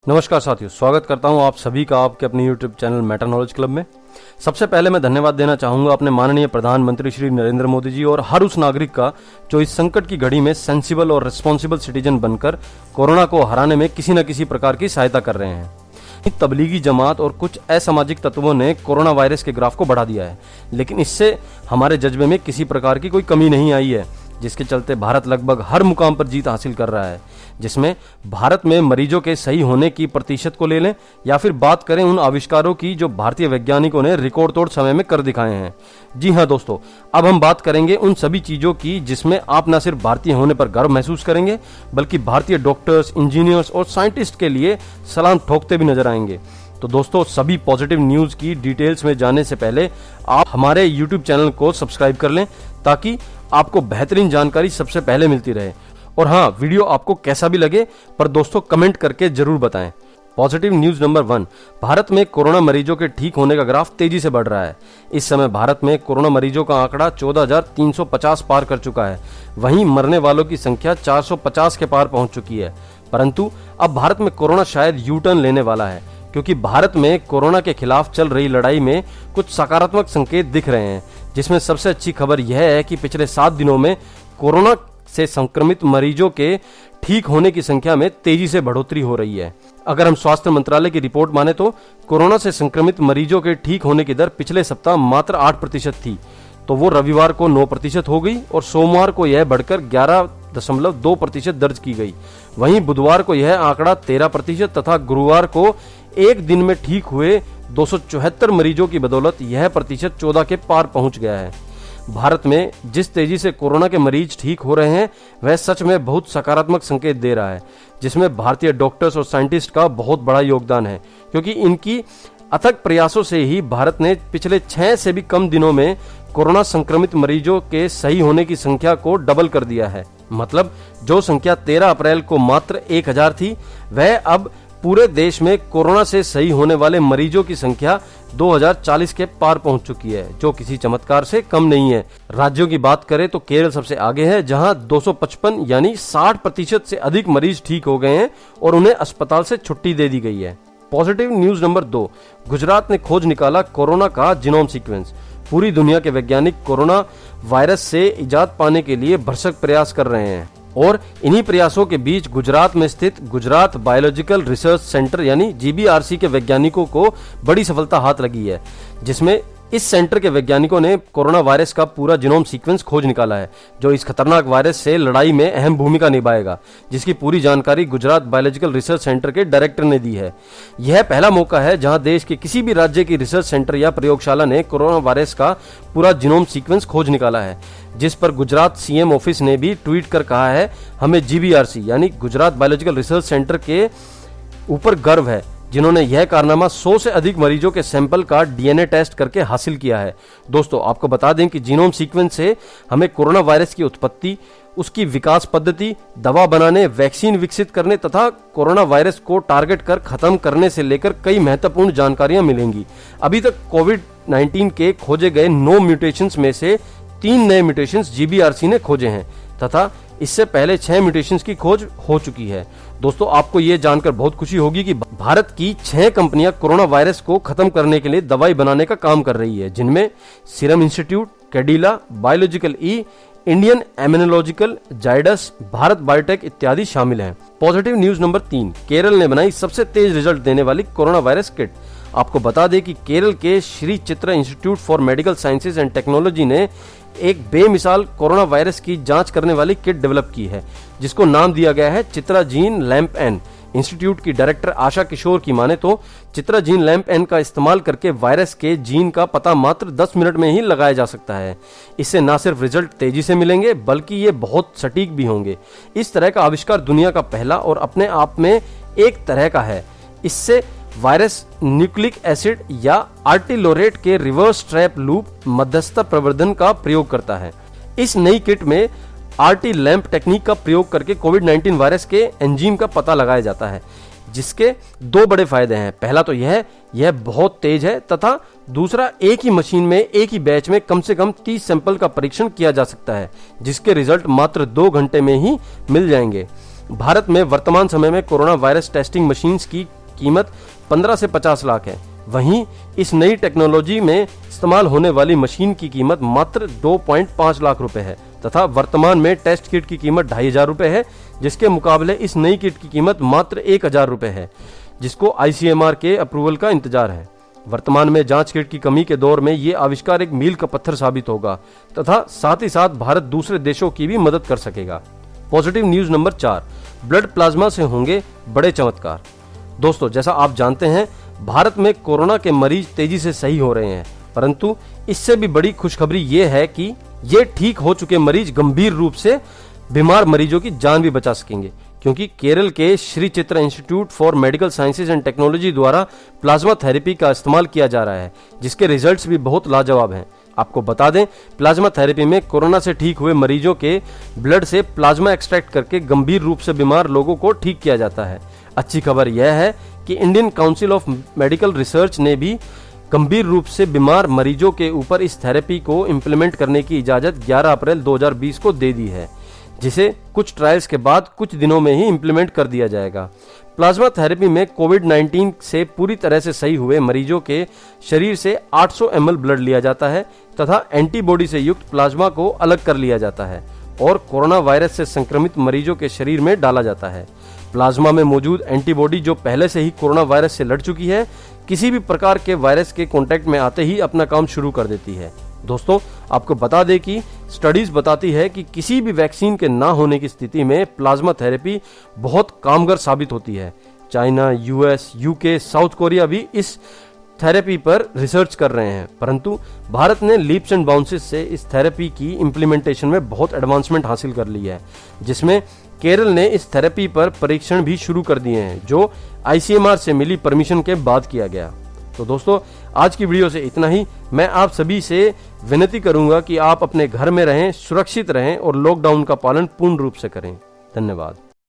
नमस्कार साथियों, स्वागत करता हूं आप सभी का आपके अपने YouTube channel matter knowledge club में। सबसे पहले मैं धन्यवाद देना चाहूंगा अपने माननीय प्रधानमंत्री श्री नरेंद्र मोदी जी और हर उस नागरिक का जो इस संकट की घड़ी में सेंसिबल और रिस्पॉन्सिबल सिटीजन बनकर कोरोना को हराने में किसी न किसी प्रकार की सहायता कर रहे हैं। तबलीगी जमात और कुछ असामाजिक तत्वों ने कोरोना वायरस के ग्राफ को बढ़ा दिया है, लेकिन इससे हमारे जज्बे में किसी प्रकार की कोई कमी नहीं आई है, जिसके चलते भारत लगभग हर मुकाम पर जीत हासिल कर रहा है। जिसमें भारत में मरीजों के सही होने की प्रतिशत को ले लें या फिर बात करें उन आविष्कारों की जो भारतीय वैज्ञानिकों ने रिकॉर्ड तोड़ समय में कर दिखाए हैं। जी हां दोस्तों, अब हम बात करेंगे उन सभी चीजों की जिसमें आप न सिर्फ भारतीय होने पर गर्व महसूस करेंगे, बल्कि भारतीय डॉक्टर्स, इंजीनियर्स और साइंटिस्ट के लिए सलाम ठोकते भी नजर आएंगे। तो दोस्तों, सभी पॉजिटिव न्यूज की डिटेल्स में जाने से पहले आप हमारे यूट्यूब चैनल को सब्सक्राइब कर लें ताकि आपको बेहतरीन जानकारी सबसे पहले मिलती रहे। और हाँ, वीडियो आपको कैसा भी लगे पर दोस्तों कमेंट करके जरूर बताएं। पॉजिटिव न्यूज नंबर 1, भारत में कोरोना मरीजों के ठीक होने का ग्राफ तेजी से बढ़ रहा है। इस समय भारत में कोरोना मरीजों का आंकड़ा 14,350 पार कर चुका है। वहीं मरने वालों की संख्या 450 के पार पहुंच चुकी है। परंतु अब भारत में कोरोना शायद यू टर्न लेने वाला है, क्योंकि भारत में कोरोना के खिलाफ चल रही लड़ाई में कुछ सकारात्मक संकेत दिख रहे हैं, जिसमें सबसे अच्छी खबर यह है कि पिछले 7 दिनों में कोरोना से संक्रमित मरीजों के ठीक होने की संख्या में तेजी से बढ़ोतरी हो रही है। अगर हम स्वास्थ्य मंत्रालय की रिपोर्ट माने तो कोरोना से संक्रमित मरीजों के ठीक होने की दर पिछले सप्ताह मात्र 8% थी, तो वो रविवार को 9% हो गई और सोमवार को यह बढ़कर 11.2% दर्ज की गई। वहीं बुधवार को यह आंकड़ा 13% तथा गुरुवार को एक दिन में ठीक हुए 274 मरीजों की बदौलत यह प्रतिशत 14 के पार पहुंच गया है। भारत में जिस तेजी से कोरोना के मरीज ठीक हो रहे हैं वह सच में बहुत सकारात्मक संकेत दे रहा है, जिसमें भारतीय डॉक्टर्स और साइंटिस्ट का बहुत बड़ा योगदान है, क्योंकि इनकी अथक प्रयासों से ही भारत ने पिछले 6 से भी कम दिनों में कोरोना संक्रमित मरीजों के सही होने की संख्या को डबल कर दिया है। मतलब जो संख्या 13 अप्रैल को मात्र 1000 थी, वह अब पूरे देश में कोरोना से सही होने वाले मरीजों की संख्या 2040 के पार पहुंच चुकी है, जो किसी चमत्कार से कम नहीं है। राज्यों की बात करें तो केरल सबसे आगे है, जहां 255 यानी 60% से अधिक मरीज ठीक हो गए हैं और उन्हें अस्पताल से छुट्टी दे दी गई है। पॉजिटिव न्यूज नंबर 2, गुजरात ने खोज निकाला कोरोना का जीनोम सीक्वेंस। पूरी दुनिया के वैज्ञानिक कोरोना वायरस से इजाद पाने के लिए भरसक प्रयास कर रहे हैं और इन्हीं प्रयासों के बीच गुजरात में स्थित गुजरात बायोलॉजिकल रिसर्च सेंटर यानी GBRC के वैज्ञानिकों को बड़ी सफलता हाथ लगी है, जिसमें इस सेंटर के वैज्ञानिकों ने कोरोना वायरस का पूरा जीनोम सीक्वेंस खोज निकाला है, जो इस खतरनाक वायरस से लड़ाई में अहम भूमिका निभाएगा, जिसकी पूरी जानकारी गुजरात बायोलॉजिकल रिसर्च सेंटर के डायरेक्टर ने दी है। यह पहला मौका है जहां देश के किसी भी राज्य की रिसर्च सेंटर या प्रयोगशाला ने कोरोना वायरस का पूरा जीनोम सीक्वेंस खोज निकाला है, जिस पर गुजरात CM ऑफिस ने भी ट्वीट कर कहा है, हमें GBRC यानी गुजरात बायोलॉजिकल रिसर्च सेंटर के ऊपर गर्व है, जिन्होंने यह कारनामा 100 से अधिक मरीजों के सैंपल का DNA टेस्ट करके हासिल किया है। दोस्तों, आपको बता दें कि जीनोम सीक्वेंस से हमें कोरोना वायरस की उत्पत्ति, उसकी विकास पद्धति, दवा बनाने, वैक्सीन विकसित करने तथा कोरोना वायरस को टारगेट कर खत्म करने से लेकर कई महत्वपूर्ण जानकारियां मिलेंगी। अभी तक कोविड-19 के खोजे गए 9 म्यूटेशंस में से 3 नए म्यूटेशंस GBRC ने खोजे हैं तथा इससे पहले 6 म्यूटेशंस की खोज हो चुकी है। दोस्तों, आपको ये जानकर बहुत खुशी होगी कि भारत की 6 कंपनियां कोरोना वायरस को खत्म करने के लिए दवाई बनाने का काम कर रही है, जिनमें serum institute, Cadila biological E, Indian immunological, Zydus, Bharat biotech इत्यादि शामिल हैं। पॉजिटिव न्यूज नंबर 3, केरल ने बनाई सबसे तेज रिजल्ट देने वाली कोरोना वायरस किट। आपको बता दें कि केरल के Shri Chitra institute for medical sciences and technology ने एक बेमिसाल कोरोना वायरस की जांच करने वाली किट डेवलप की है, जिसको नाम दिया गया है Chitra gene lamp N. Institute की डायरेक्टर आशा किशोर की माने तो चित्रा जीन लैम्प एन का इस्तेमाल करके वायरस के जीन का पता मात्र 10 मिनट में ही लगाया जा सकता है। इससे न सिर्फ रिजल्ट तेजी से मिलेंगे, बल्कि ये बहुत सटीक भी होंगे। इस तरह का आविष्कार दुनिया का पहला और अपने आप में एक तरह का है। इससे वायरस न्यूक्लिक एसिड या आर्टिलोरेट के रिवर्स ट्रैप लूप मध्यस्थता प्रवर्धन का प्रयोग करता है। इस नई किट में RT लैम्प टेक्निक का प्रयोग करके कोविड-19 वायरस के एंजाइम का पता लगाया जाता है, जिसके 2 बड़े फायदे हैं। पहला तो यह बहुत तेज है तथा दूसरा, एक ही मशीन में एक ही बैच में कम से कम 30 सैंपल का परीक्षण किया जा सकता है, जिसके रिजल्ट मात्र 2 घंटे में ही मिल जाएंगे। भारत में वर्तमान समय में कोरोना वायरस टेस्टिंग मशीन्स की कीमत 15 से 50 लाख है। वहीं इस नई टेक्नोलॉजी में इस्तेमाल होने वाली मशीन की कीमत मात्र 2.5 लाख रुपए है तथा वर्तमान में टेस्ट किट की कीमत 2,500 रुपए है, जिसके मुकाबले इस नई किट की कीमत मात्र 1,000 रुपए है, जिसको ICMR के अप्रूवल का इंतजार है। वर्तमान में जांच किट की कमी के दौर में ये आविष्कार एक मील का पत्थर साबित होगा तथा साथ ही साथ भारत दूसरे देशों की भी मदद कर सकेगा। Positive news number 4, blood plasma से होंगे बड़े चमत्कार। दोस्तों, जैसा आप जानते हैं, भारत में कोरोना के मरीज तेजी से सही हो रहे हैं, परंतु इससे भी बड़ी खुशखबरी ये है कि ये ठीक हो चुके मरीज गंभीर रूप से बीमार मरीजों की जान भी बचा सकेंगे, क्योंकि केरल के Shri Chitra institute for medical sciences and technology द्वारा प्लाज्मा थेरेपी का इस्तेमाल किया जा रहा है, जिसके रिजल्ट्स भी बहुत लाजवाब हैं। आपको बता दें, प्लाज्मा थेरेपी में कोरोना से ठीक हुए मरीजों के ब्लड से प्लाज्मा एक्सट्रैक्ट करके गंभीर रूप से बीमार लोगों को ठीक किया जाता है। अच्छी खबर यह है कि Indian council of medical research ने भी गंभीर रूप से बीमार मरीजों के ऊपर इस थेरेपी को इम्प्लीमेंट करने की इजाजत 11 अप्रैल 2020 को दे दी है, जिसे कुछ ट्रायल्स के बाद कुछ दिनों में ही इम्प्लीमेंट कर दिया जाएगा। प्लाज्मा थेरेपी में कोविड-19 से पूरी तरह से सही हुए मरीजों के शरीर से 800 ml ब्लड लिया जाता है तथा एंटीबॉडी से युक्त प्लाज्मा को अलग कर लिया जाता है और कोरोना वायरस से संक्रमित मरीजों के शरीर में डाला जाता है। प्लाज्मा में मौजूद एंटीबॉडी, जो पहले से ही कोरोना वायरस से लड़ चुकी है, किसी भी प्रकार के वायरस के कांटेक्ट में आते ही अपना काम शुरू कर देती है। दोस्तों, आपको बता दें कि स्टडीज बताती है कि किसी भी वैक्सीन के ना होने की स्थिति में प्लाज्मा थेरेपी बहुत कामगार साबित होती है। China, US, UK, south Korea भी इस थेरेपी पर रिसर्च कर रहे हैं, परंतु भारत ने लीप्स एंड बाउंसेस से इस थेरेपी की इम्प्लीमेंटेशन में बहुत एडवांसमेंट हासिल कर ली है, जिसमें केरल ने इस थेरेपी पर परीक्षण भी शुरू कर दिए हैं, जो ICMR से मिली परमिशन के बाद किया गया। तो दोस्तों, आज की वीडियो से इतना ही। मैं आप सभी से विनती करूंगा कि आप अपने घर में रहें, सुरक्षित रहें और लॉकडाउन का पालन पूर्ण रूप से करें। धन्यवाद।